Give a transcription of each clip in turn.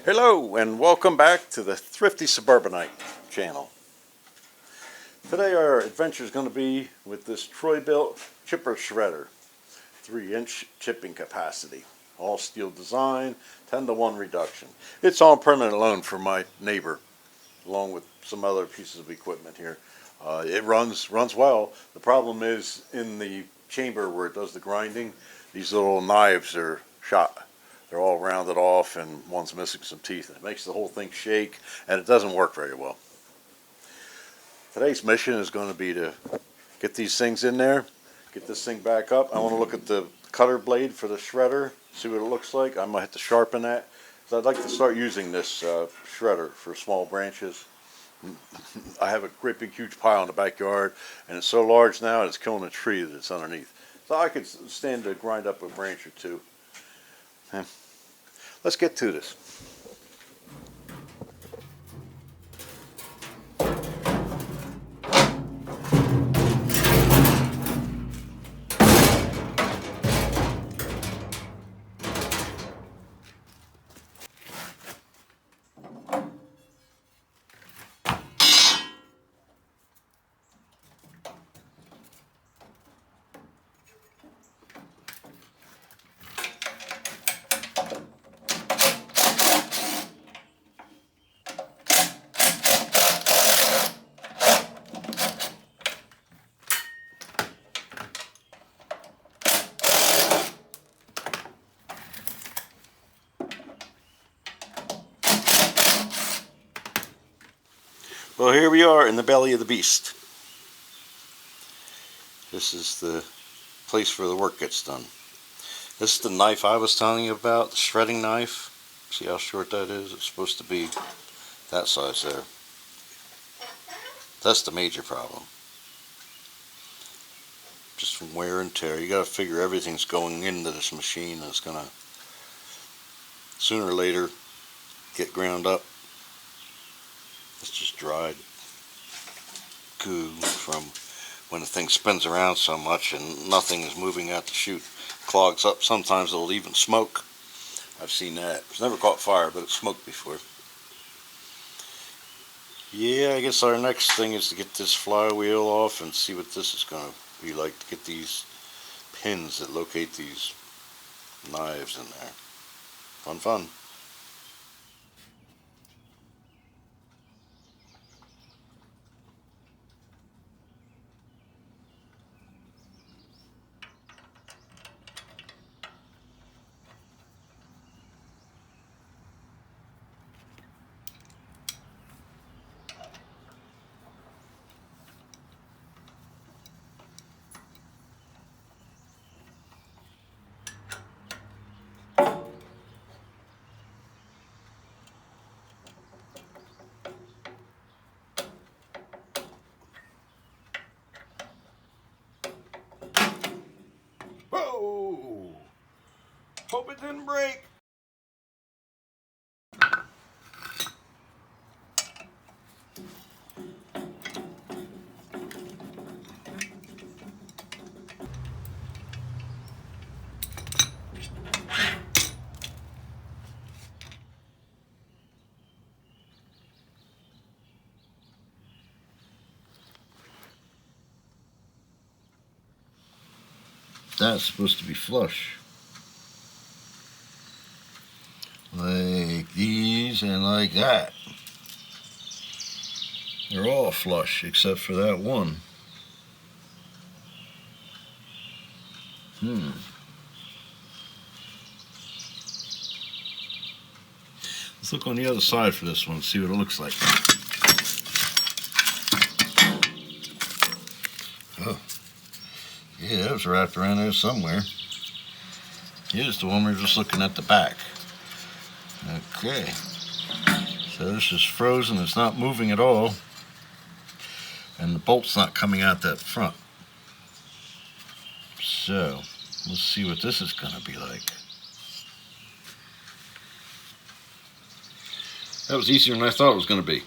Hello and welcome back to the Thrifty Suburbanite channel. Today our adventure is going to be with this Troy-Bilt chipper shredder, 3-inch chipping capacity, all steel design, 10-to-1 reduction. It's on permanent loan for my neighbor along with some other pieces of equipment here. It runs well. The problem is in the chamber where it does the grinding, these little knives are shot. They're all rounded off and one's missing some teeth. It makes the whole thing shake and it doesn't work very well. Today's mission is going to be to get these things in there, get this thing back up. I want to look at the cutter blade for the shredder, see what it looks like. I might have to sharpen that. So I'd like to start using this shredder for small branches. I have a great big huge pile in the backyard and it's so large now it's killing a tree that it's underneath. So I could stand to grind up a branch or two. Let's get to this. Well, here we are in the belly of the beast. This is the place where the work gets done. This is the knife I was telling you about, the shredding knife. See how short that is? It's supposed to be that size there. That's the major problem. Just from wear and tear. You got to figure everything's going into this machine that's going to sooner or later get ground up. It's just dried goo from when the thing spins around so much and nothing is moving out the chute. Clogs up. Sometimes it'll even smoke. I've seen that. It's never caught fire, but it's smoked before. Yeah, I guess our next thing is to get this flywheel off and see what this is going to be like, to get these pins that locate these knives in there. Fun. Whoa! Hope it didn't break. That's supposed to be flush. Like these and like that. They're all flush except for that one. Let's look on the other side for this one, see what it looks like. Oh. Yeah, that was wrapped around there somewhere. Here's the one we're just looking at the back. Okay. So this is frozen, it's not moving at all. And the bolt's not coming out that front. So, let's see what this is going to be like. That was easier than I thought it was going to be.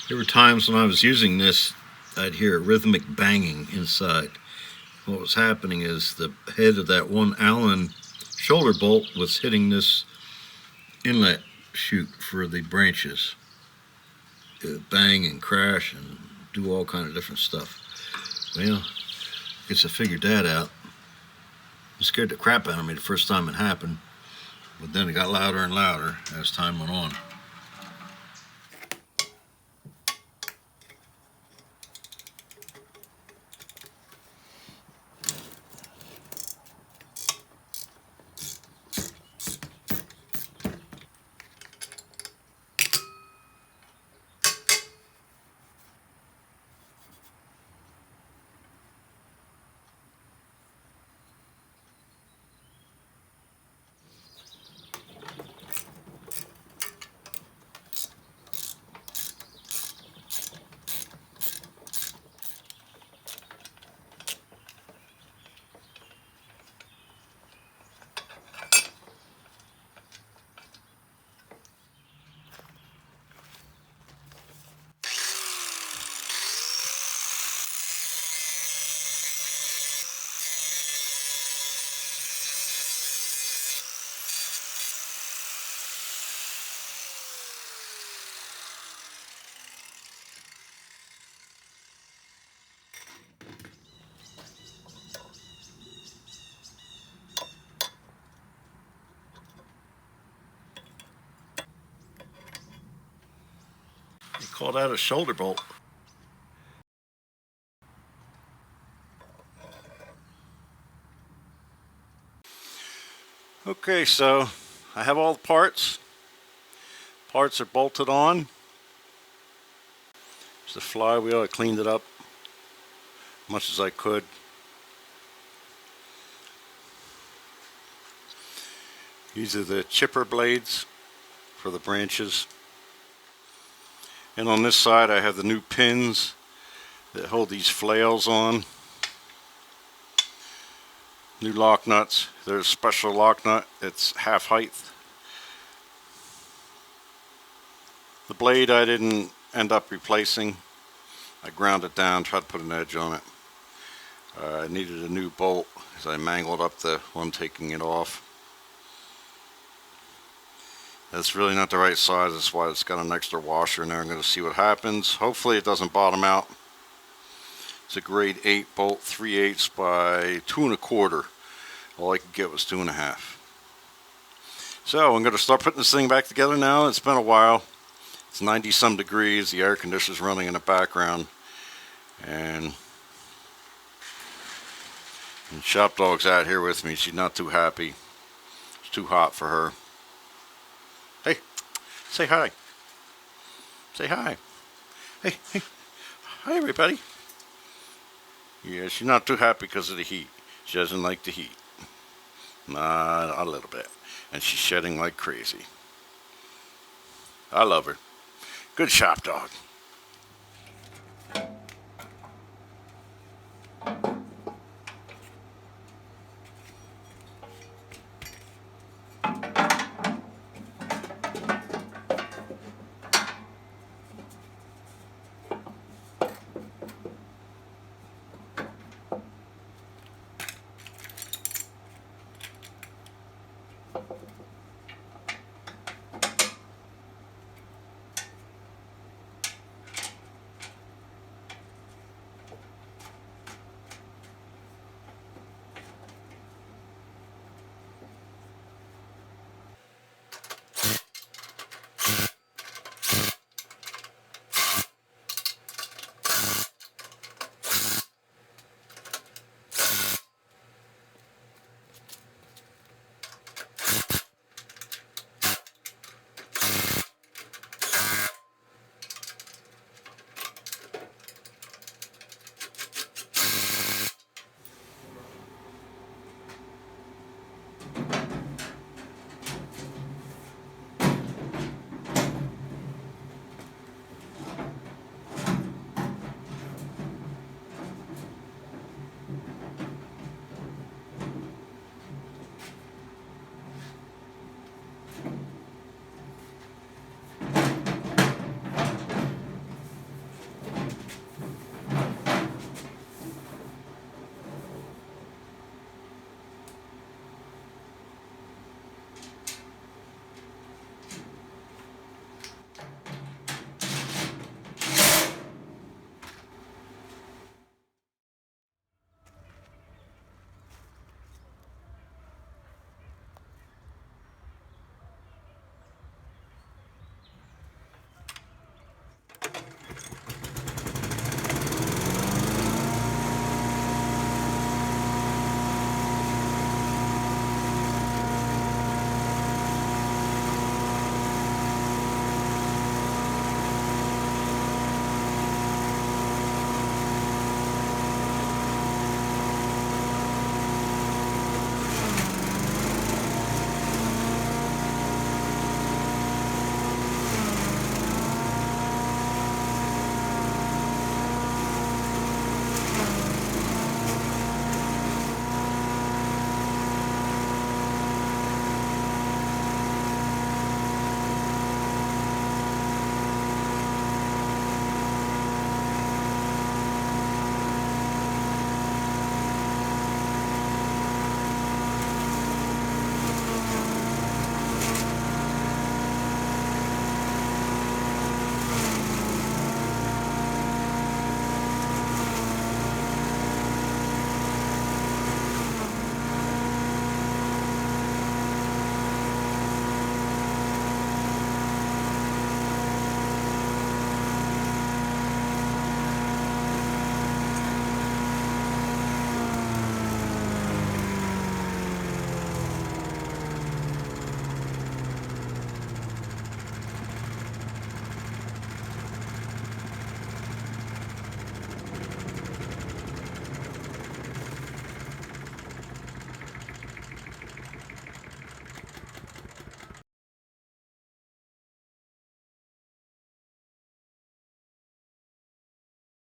There were times when I was using this, I'd hear a rhythmic banging inside. What was happening is the head of that one Allen shoulder bolt was hitting this inlet troubleshoot for the branches. Bang and crash and do all kind of different stuff. Well, I guess I figured that out. It scared the crap out of me the first time it happened, but then it got louder and louder as time went on. You call that a shoulder bolt. Okay, so I have all the parts. Parts are bolted on. It's the flywheel. I cleaned it up as much as I could. These are the chipper blades for the branches. And on this side I have the new pins that hold these flails on. New lock nuts. There's a special lock nut. It's half height. The blade I didn't end up replacing. I ground it down, tried to put an edge on it. I needed a new bolt because I mangled up the one taking it off. That's really not the right size. That's why it's got an extra washer in there. I'm going to see what happens. Hopefully it doesn't bottom out. It's a grade 8 bolt, 3/8 by 2 1/4. All I could get was 2 1/2. So I'm going to start putting this thing back together now. It's been a while. It's 90 some degrees. The air conditioner's running in the background. And Shop Dog's out here with me. She's not too happy. It's too hot for her. Hey, say hi. Say hi. Hey, hey. Hi, everybody. Yeah, she's not too happy because of the heat. She doesn't like the heat. Nah, a little bit. And she's shedding like crazy. I love her. Good Shop Dog.